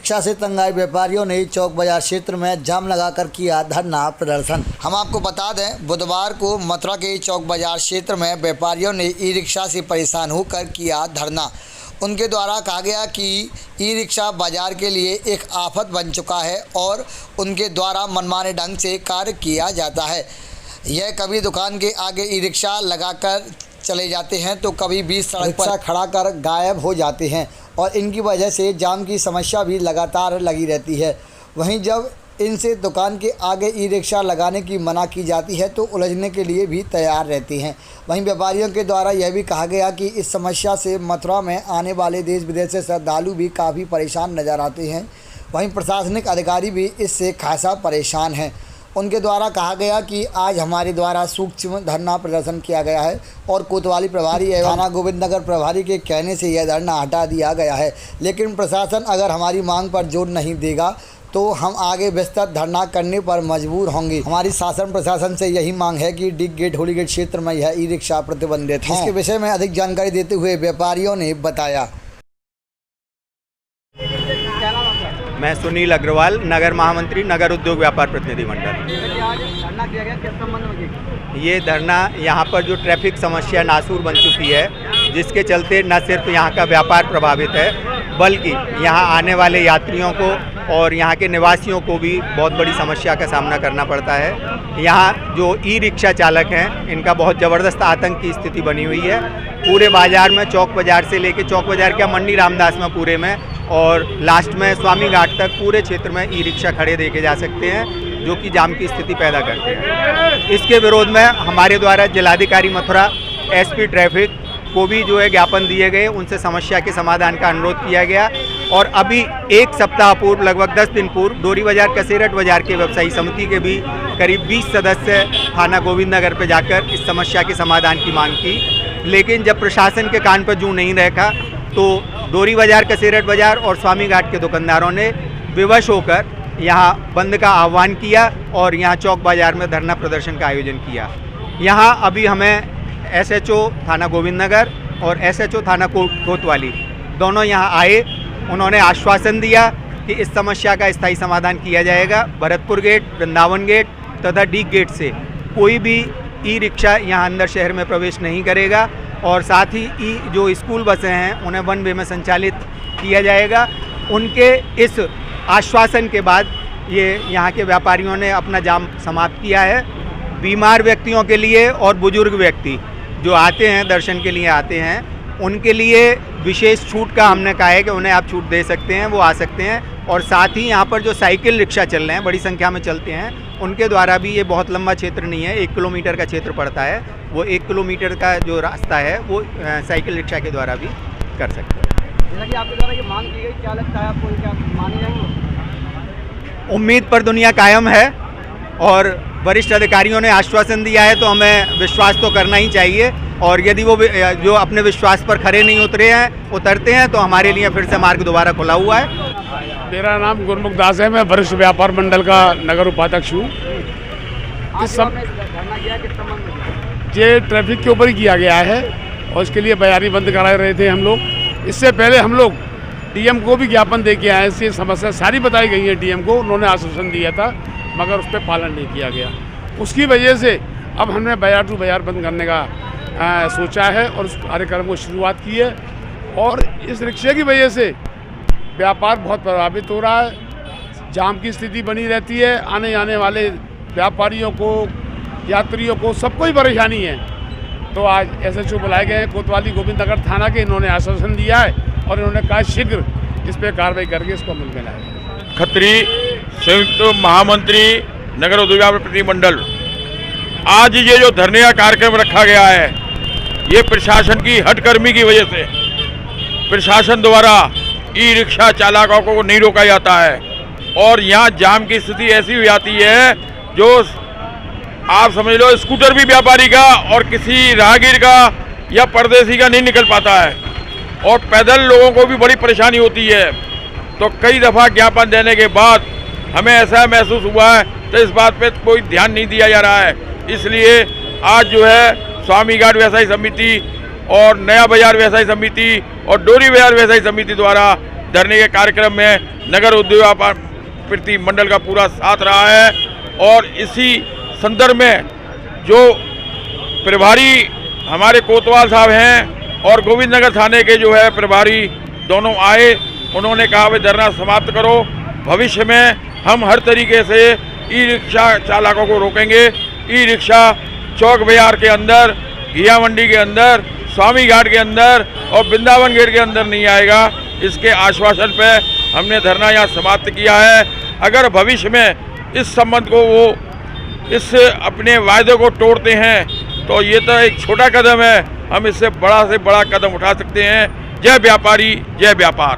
Rickshaw से तंग आए व्यापारियों ने चौक बाजार क्षेत्र में जाम लगाकर किया धरना प्रदर्शन। हम आपको बता दें, बुधवार को मथुरा के चौक बाजार क्षेत्र में व्यापारियों ने ई रिक्शा से परेशान होकर किया धरना। उनके द्वारा कहा गया कि ई रिक्शा बाजार के लिए एक आफत बन चुका है और उनके द्वारा मनमाने ढंग से कार्य किया जाता है। यह कभी दुकान के आगे ई रिक्शा लगाकर चले जाते हैं तो कभी बीच सड़क पर खड़ा कर गायब हो जाते हैं और इनकी वजह से जाम की समस्या भी लगातार लगी रहती है। वहीं जब इनसे दुकान के आगे ई रिक्शा लगाने की मना की जाती है तो उलझने के लिए भी तैयार रहती हैं। वहीं व्यापारियों के द्वारा यह भी कहा गया कि इस समस्या से मथुरा में आने वाले देश विदेश से श्रद्धालु भी काफ़ी परेशान नजर आते हैं। वहीं प्रशासनिक अधिकारी भी इससे खासा परेशान हैं। उनके द्वारा कहा गया कि आज हमारे द्वारा सूक्ष्म धरना प्रदर्शन किया गया है और कोतवाली प्रभारी एवं थाना गोविंद नगर प्रभारी के कहने से यह धरना हटा दिया गया है। लेकिन प्रशासन अगर हमारी मांग पर जोर नहीं देगा तो हम आगे विस्तृत धरना करने पर मजबूर होंगे। हमारी शासन प्रशासन से यही मांग है कि डिग गेट होली गेट क्षेत्र में यह ई रिक्शा प्रतिबंधित है। इसके विषय में अधिक जानकारी देते हुए व्यापारियों ने बताया। मैं सुनील अग्रवाल, नगर महामंत्री, नगर उद्योग व्यापार प्रतिनिधि मंडल। ये धरना यहाँ पर जो ट्रैफिक समस्या नासूर बन चुकी है, जिसके चलते न सिर्फ यहाँ का व्यापार प्रभावित है बल्कि यहाँ आने वाले यात्रियों को और यहाँ के निवासियों को भी बहुत बड़ी समस्या का सामना करना पड़ता है। यहाँ जो ई रिक्शा चालक हैं, इनका बहुत ज़बरदस्त आतंक की स्थिति बनी हुई है। पूरे बाज़ार में चौक बाज़ार से लेके चौक बाज़ार क्या मंडी रामदास में पूरे में और लास्ट में स्वामी घाट तक पूरे क्षेत्र में ई रिक्शा खड़े देखे जा सकते हैं, जो कि जाम की स्थिति पैदा करते हैं। इसके विरोध में हमारे द्वारा जिलाधिकारी मथुरा, एसपी ट्रैफिक को भी जो है ज्ञापन दिए गए, उनसे समस्या के समाधान का अनुरोध किया गया। और अभी एक सप्ताह पूर्व, लगभग 10 दिन पूर्व, डोरी बाजार कसेरट बाजार के व्यवसायी समिति के भी करीब 20 सदस्य थाना गोविंद नगर पर जाकर इस समस्या के समाधान की मांग की। लेकिन जब प्रशासन के कान पर जूं नहीं रखा तो डोरी बाजार कसेरट बाजार और स्वामी घाट के दुकानदारों ने विवश होकर यहाँ बंद का आह्वान किया और यहाँ चौक बाजार में धरना प्रदर्शन का आयोजन किया। यहाँ अभी हमें एसएचओ थाना गोविंद नगर और एसएचओ थाना कोतवाली दोनों यहाँ आए। उन्होंने आश्वासन दिया कि इस समस्या का स्थायी समाधान किया जाएगा। भरतपुर गेट, वृंदावन गेट तथा डी गेट से कोई भी ई रिक्शा यहाँ अंदर शहर में प्रवेश नहीं करेगा और साथ ही जो स्कूल बसें हैं उन्हें वन वे में संचालित किया जाएगा। उनके इस आश्वासन के बाद ये यहाँ के व्यापारियों ने अपना जाम समाप्त किया है। बीमार व्यक्तियों के लिए और बुजुर्ग व्यक्ति जो आते हैं, दर्शन के लिए आते हैं, उनके लिए विशेष छूट का हमने कहा है कि उन्हें आप छूट दे सकते हैं, वो आ सकते हैं। और साथ ही यहाँ पर जो साइकिल रिक्शा चल रहे हैं, बड़ी संख्या में चलते हैं, उनके द्वारा भी, ये बहुत लंबा क्षेत्र नहीं है, 1 किलोमीटर का क्षेत्र पड़ता है, वो 1 किलोमीटर का जो रास्ता है वो साइकिल रिक्शा के द्वारा भी कर सकते हैं। जैसा कि आपके द्वारा ये मांग की गई, क्या लगता है आपको, क्या माने जाएंगे? उम्मीद पर दुनिया कायम है और वरिष्ठ अधिकारियों ने आश्वासन दिया है तो हमें विश्वास तो करना ही चाहिए। और यदि वो जो अपने विश्वास पर खरे नहीं उतरते हैं तो हमारे लिए फिर से मार्ग दोबारा खुला हुआ है। मेरा नाम गुरमुख दास है, मैं वरिष्ठ व्यापार मंडल का नगर उपाध्यक्ष हूँ। ये ट्रैफिक के ऊपर ही किया गया है और इसके लिए बाजारी बंद करा रहे थे हम लोग। इससे पहले हम लोग डीएम को भी ज्ञापन दे के आए। इसकी समस्या सारी बताई गई है डीएम को, उन्होंने आश्वासन दिया था मगर उस पर पालन नहीं किया गया। उसकी वजह से अब हमने बाजार टू बाजार बंद करने का सोचा है और उस कार्यक्रम को शुरुआत की है। और इस रिक्शे की वजह से व्यापार बहुत प्रभावित हो रहा है, जाम की स्थिति बनी रहती है। आने जाने वाले व्यापारियों को, यात्रियों को, सबको ही परेशानी है। तो आज एसएचओ बुलाए गए हैं कोतवाली गोविंद नगर थाना के, इन्होंने आश्वासन दिया है और इन्होंने कहा शीघ्र इस पर कार्रवाई करके इसको अमल में लाएंगे। खत्री संयुक्त महामंत्री, नगर उद्योग व्यापार प्रतिनिधि मंडल। आज ये जो धरने का कार्यक्रम रखा गया है, ये प्रशासन की हठकर्मी की वजह से प्रशासन द्वारा ई रिक्शा चालकों को नहीं रोका जाता है और यहाँ जाम की स्थिति ऐसी हो जाती है जो आप समझ लो स्कूटर भी व्यापारी का और किसी राहगीर का या परदेसी का नहीं निकल पाता है और पैदल लोगों को भी बड़ी परेशानी होती है। तो कई दफ़ा ज्ञापन देने के बाद हमें ऐसा महसूस हुआ है तो इस बात पे कोई ध्यान नहीं दिया जा रहा है। इसलिए आज जो है स्वामी घाट व्यवसायी समिति और नया बाजार व्यवसायी समिति और डोरी बाजार व्यवसायी समिति द्वारा धरने के कार्यक्रम में नगर उद्योग व्यापार प्रति मंडल का पूरा साथ रहा है। और इसी संदर्भ में जो प्रभारी हमारे कोतवाल साहब हैं और गोविंद नगर थाने के जो है प्रभारी दोनों आए, उन्होंने कहा भाई धरना समाप्त करो, भविष्य में हम हर तरीके से ई रिक्शा चालकों को रोकेंगे। ई रिक्शा चौक बाजार के अंदर, घिया मंडी के अंदर, स्वामी घाट के अंदर और वृंदावन गेट के अंदर नहीं आएगा। इसके आश्वासन पे हमने धरना यहाँ समाप्त किया है। अगर भविष्य में इस संबंध को वो इस अपने वायदे को तोड़ते हैं तो ये तो एक छोटा कदम है, हम इससे बड़ा से बड़ा कदम उठा सकते हैं। जय व्यापारी, जय व्यापार।